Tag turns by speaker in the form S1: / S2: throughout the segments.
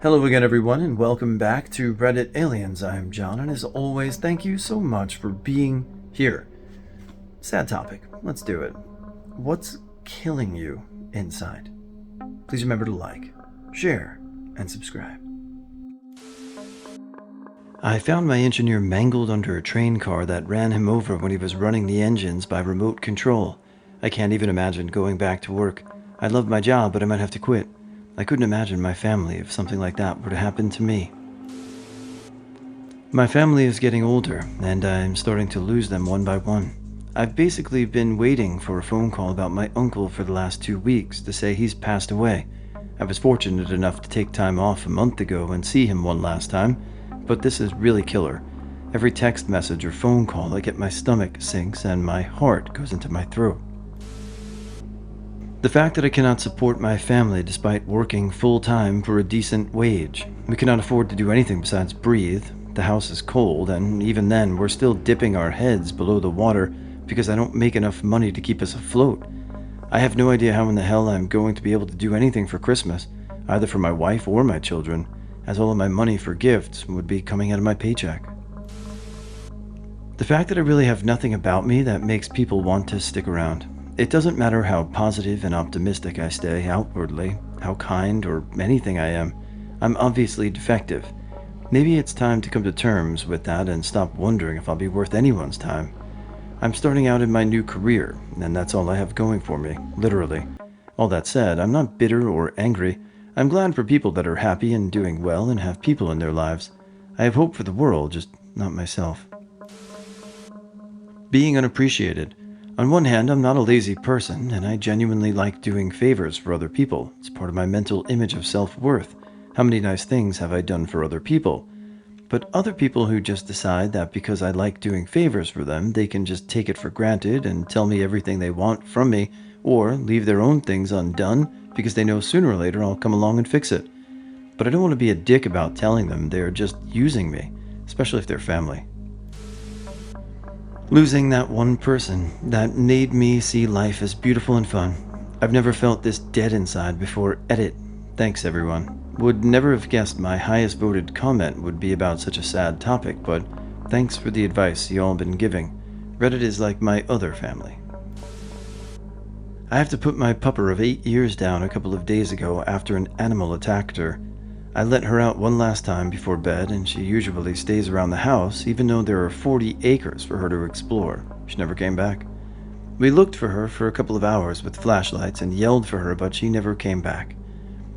S1: Hello again, everyone, and welcome back to Reddit Aliens. I'm John, and as always, thank you so much for being here. Sad topic. Let's do it. What's killing you inside? Please remember to like, share, and subscribe. I found my engineer mangled under a train car that ran him over when he was running the engines by remote control. I can't even imagine going back to work. I love my job, but I might have to quit. I couldn't imagine my family if something like that were to happen to me. My family is getting older, and I'm starting to lose them one by one. I've basically been waiting for a phone call about my uncle for the last 2 weeks to say he's passed away. I was fortunate enough to take time off a month ago and see him one last time, but this is really killer. Every text message or phone call, I get my stomach sinks and my heart goes into my throat. The fact that I cannot support my family despite working full-time for a decent wage. We cannot afford to do anything besides breathe. The house is cold, and even then, we're still dipping our heads below the water because I don't make enough money to keep us afloat. I have no idea how in the hell I'm going to be able to do anything for Christmas, either for my wife or my children, as all of my money for gifts would be coming out of my paycheck. The fact that I really have nothing about me that makes people want to stick around. It doesn't matter how positive and optimistic I stay outwardly, how kind or anything I am. I'm obviously defective. Maybe it's time to come to terms with that and stop wondering if I'll be worth anyone's time. I'm starting out in my new career, and that's all I have going for me, literally. All that said, I'm not bitter or angry. I'm glad for people that are happy and doing well and have people in their lives. I have hope for the world, just not myself. Being unappreciated. On one hand, I'm not a lazy person, and I genuinely like doing favors for other people. It's part of my mental image of self-worth. How many nice things have I done for other people? But other people who just decide that because I like doing favors for them, they can just take it for granted and tell me everything they want from me, or leave their own things undone because they know sooner or later I'll come along and fix it. But I don't want to be a dick about telling them they're just using me, especially if they're family. Losing that one person that made me see life as beautiful and fun. I've never felt this dead inside before. Edit. Thanks, everyone. Would never have guessed my highest voted comment would be about such a sad topic, but thanks for the advice y'all been giving. Reddit is like my other family. I have to put my pupper of 8 years down a couple of days ago after an animal attacked her. I let her out one last time before bed, and she usually stays around the house, even though there are 40 acres for her to explore. She never came back. We looked for her for a couple of hours with flashlights and yelled for her, but she never came back.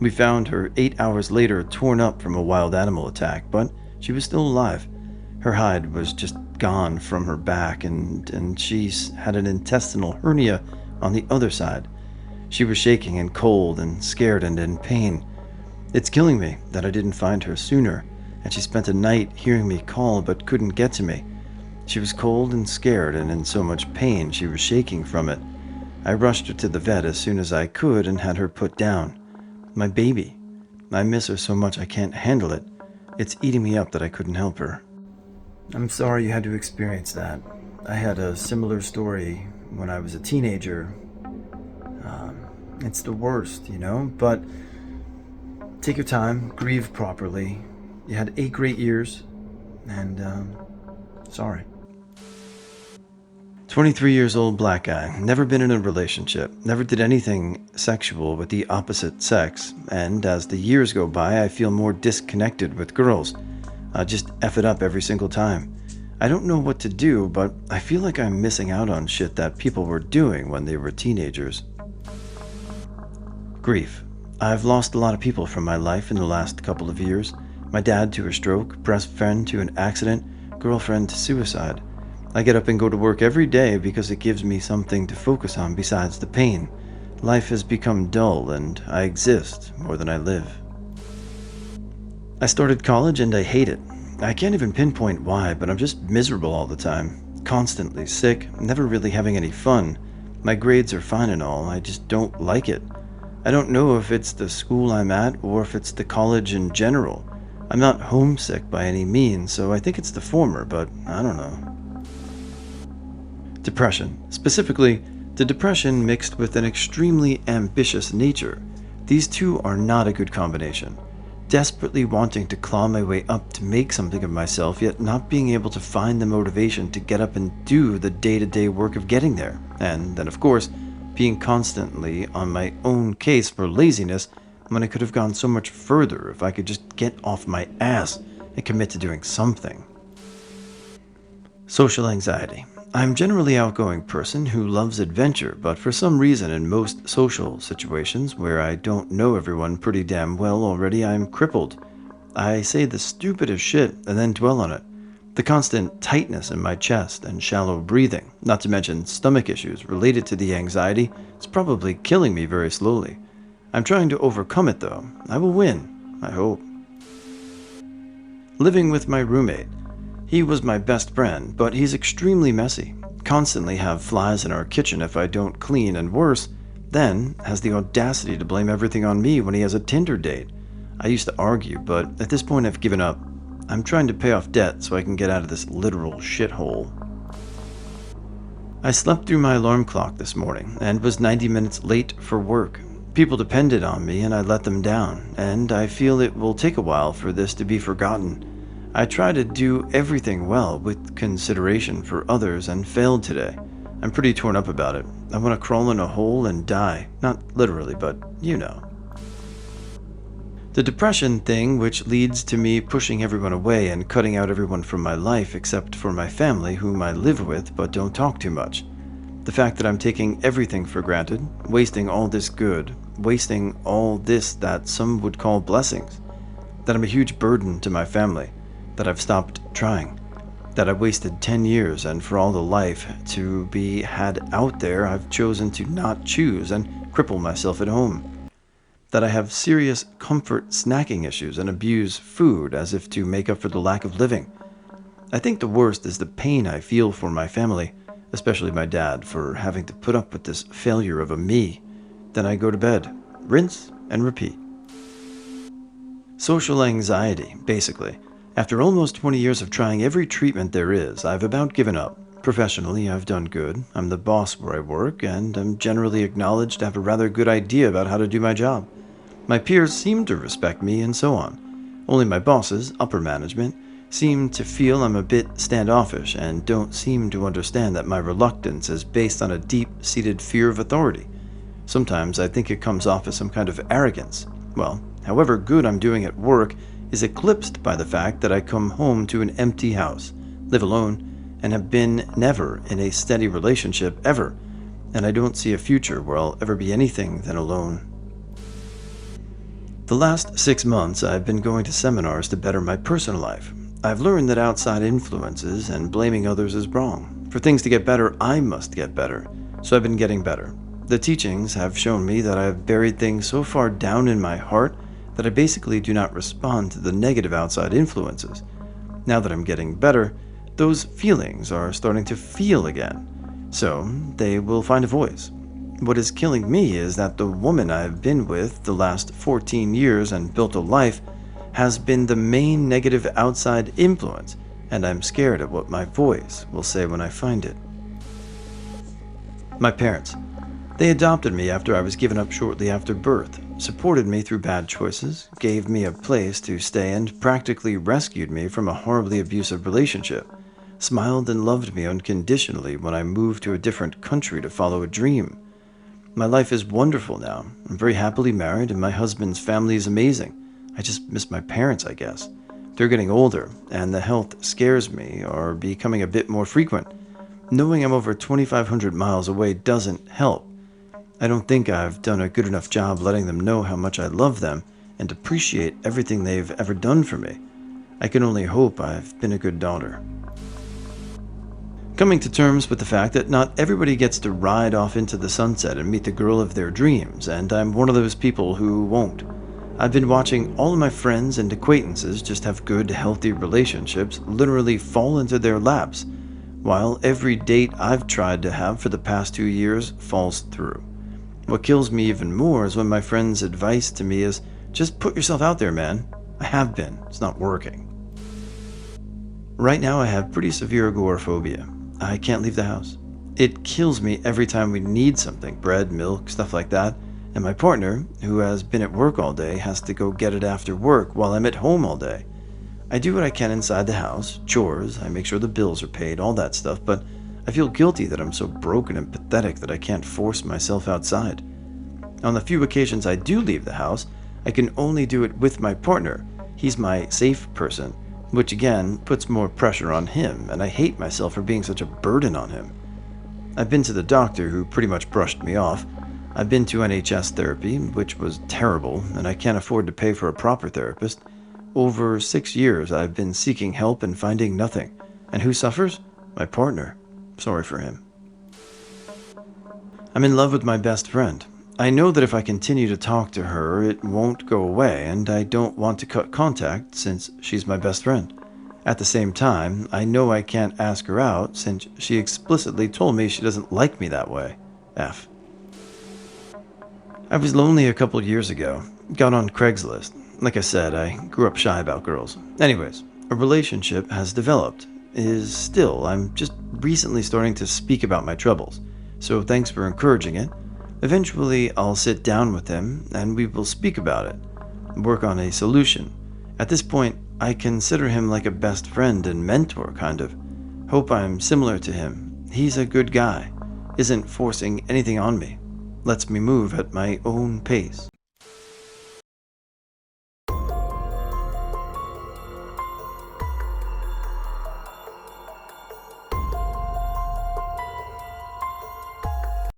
S1: We found her 8 hours later, torn up from a wild animal attack, but she was still alive. Her hide was just gone from her back, and she had an intestinal hernia on the other side. She was shaking and cold and scared and in pain. It's killing me that I didn't find her sooner, and she spent a night hearing me call but couldn't get to me. She was cold and scared and in so much pain she was shaking from it. I rushed her to the vet as soon as I could and had her put down. My baby. I miss her so much I can't handle it. It's eating me up that I couldn't help her. I'm sorry you had to experience that. I had a similar story when I was a teenager. It's the worst, but take your time, grieve properly. You had 8 great years, and sorry. 23 years old black guy, never been in a relationship, never did anything sexual with the opposite sex, and as the years go by, I feel more disconnected with girls. I just F it up every single time. I don't know what to do, but I feel like I'm missing out on shit that people were doing when they were teenagers. Grief. I've lost a lot of people from my life in the last couple of years. My dad to a stroke, best friend to an accident, girlfriend to suicide. I get up and go to work every day because it gives me something to focus on besides the pain. Life has become dull and I exist more than I live. I started college and I hate it. I can't even pinpoint why, but I'm just miserable all the time. Constantly sick, never really having any fun. My grades are fine and all, I just don't like it. I don't know if it's the school I'm at or if it's the college in general. I'm not homesick by any means, so I think it's the former, but I don't know. Depression. Specifically, the depression mixed with an extremely ambitious nature. These two are not a good combination. desperately wanting to claw my way up to make something of myself, yet not being able to find the motivation to get up and do the day-to-day work of getting there. And then, of course, being constantly on my own case for laziness when I could have gone so much further if I could just get off my ass and commit to doing something. Social anxiety. I'm generally an outgoing person who loves adventure, but for some reason in most social situations where I don't know everyone pretty damn well already, I'm crippled. I say the stupidest shit and then dwell on it. The constant tightness in my chest and shallow breathing, not to mention stomach issues related to the anxiety, is probably killing me very slowly. I'm trying to overcome it though. I will win, I hope. Living with my roommate. He was my best friend, but he's extremely messy. Constantly have flies in our kitchen if I don't clean, and worse, then has the audacity to blame everything on me when he has a Tinder date. I used to argue, but at this point I've given up. I'm trying to pay off debt so I can get out of this literal shithole. I slept through my alarm clock this morning and was 90 minutes late for work. People depended on me and I let them down, and I feel it will take a while for this to be forgotten. I try to do everything well with consideration for others and failed today. I'm pretty torn up about it. I want to crawl in a hole and die. Not literally, but you know. The depression thing, which leads to me pushing everyone away and cutting out everyone from my life except for my family, whom I live with but don't talk too much. The fact that I'm taking everything for granted, wasting all this good, wasting all this that some would call blessings. That I'm a huge burden to my family. That I've stopped trying. That I wasted 10 years and for all the life to be had out there, I've chosen to not choose and cripple myself at home. That I have serious comfort snacking issues and abuse food as if to make up for the lack of living. I think the worst is the pain I feel for my family, especially my dad, for having to put up with this failure of a me. Then I go to bed, rinse and repeat. Social anxiety, basically. After almost 20 years of trying every treatment there is, I've about given up. Professionally, I've done good. I'm the boss where I work, and I'm generally acknowledged to have a rather good idea about how to do my job. My peers seem to respect me, and so on. Only my bosses, upper management, seem to feel I'm a bit standoffish and don't seem to understand that my reluctance is based on a deep-seated fear of authority. Sometimes I think it comes off as some kind of arrogance. Well, however good I'm doing at work is eclipsed by the fact that I come home to an empty house, live alone, and have been never in a steady relationship ever, and I don't see a future where I'll ever be anything than alone. The last 6 months I've been going to seminars to better my personal life. I've learned that outside influences and blaming others is wrong. For things to get better, I must get better, so I've been getting better. The teachings have shown me that I have buried things so far down in my heart that I basically do not respond to the negative outside influences. Now that I'm getting better, those feelings are starting to feel again, so they will find a voice. What is killing me is that the woman I've been with the last 14 years and built a life has been the main negative outside influence, and I'm scared at what my voice will say when I find it. My parents. They adopted me after I was given up shortly after birth, supported me through bad choices, gave me a place to stay, and practically rescued me from a horribly abusive relationship, smiled and loved me unconditionally when I moved to a different country to follow a dream. My life is wonderful now. I'm very happily married, and my husband's family is amazing. I just miss my parents, I guess. They're getting older, and the health scares me are becoming a bit more frequent. Knowing I'm over 2,500 miles away doesn't help. I don't think I've done a good enough job letting them know how much I love them and appreciate everything they've ever done for me. I can only hope I've been a good daughter. Coming to terms with the fact that not everybody gets to ride off into the sunset and meet the girl of their dreams, and I'm one of those people who won't. I've been watching all of my friends and acquaintances just have good, healthy relationships literally fall into their laps, while every date I've tried to have for the past 2 years falls through. What kills me even more is when my friend's advice to me is, just put yourself out there, man. I have been. It's not working. Right now I have pretty severe agoraphobia. I can't leave the house. It kills me every time we need something, bread, milk, stuff like that, And my partner, who has been at work all day, has to go get it after work while I'm at home all day. I do what I can inside the house, chores, I make sure the bills are paid, all that stuff, but I feel guilty that I'm so broken and pathetic that I can't force myself outside. On the few occasions I do leave the house, I can only do it with my partner. He's my safe person, which again puts more pressure on him, and I hate myself for being such a burden on him. I've been to the doctor, who pretty much brushed me off. I've been to NHS therapy, which was terrible, and I can't afford to pay for a proper therapist. Over 6 years, I've been seeking help and finding nothing. And who suffers? My partner. Sorry for him. I'm in love with my best friend. I know that if I continue to talk to her, it won't go away, and I don't want to cut contact since she's my best friend. At the same time, I know I can't ask her out since she explicitly told me she doesn't like me that way. F. I was lonely a couple years ago. Got on Craigslist. Like I said, I grew up shy about girls. Anyways, a relationship has developed. I'm just recently starting to speak about my troubles. So thanks for encouraging it. Eventually, I'll sit down with him and we will speak about it. Work on a solution. At this point, I consider him like a best friend and mentor, kind of. Hope I'm similar to him. He's a good guy. Isn't forcing anything on me. Lets me move at my own pace.